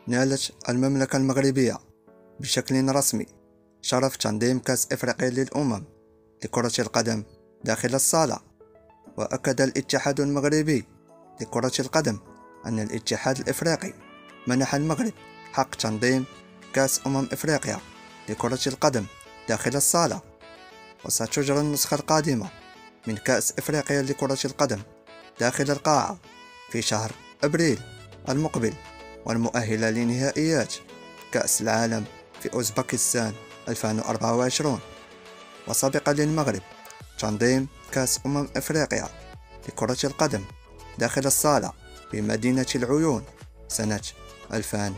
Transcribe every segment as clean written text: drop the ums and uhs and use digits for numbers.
نالت المملكة المغربية بشكل رسمي شرف تنظيم كأس إفريقيا للأمم لكرة القدم داخل الصالة. وأكد الاتحاد المغربي لكرة القدم أن الاتحاد الإفريقي منح المغرب حق تنظيم كأس إفريقيا لكرة القدم داخل الصالة. وستجرى النسخة القادمة من كأس إفريقيا لكرة القدم داخل القاعة في شهر أبريل المقبل، والمؤهلة لنهائيات كأس العالم في أوزبكستان 2024. وسبق للمغرب تنظيم كأس إفريقيا لكرة القدم داخل الصالة بمدينة العيون سنة 2020،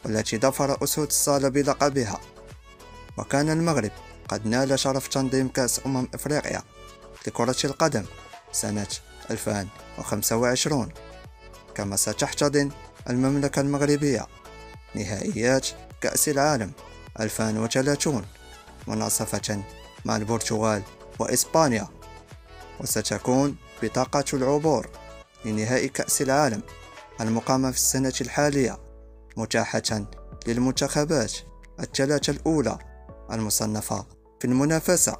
والتي ظفر أسود الصالة بلقبها. وكان المغرب قد نال شرف تنظيم كأس إفريقيا لكرة القدم سنة 2025. كما ستحتضن المملكة المغربية نهائيات كأس العالم 2030 مناصفة مع البرتغال وإسبانيا، وستكون بطاقة العبور لنهائي كأس العالم المقامة في السنة الحالية متاحة للمنتخبات الثلاثة الأولى المصنفة في المنافسة.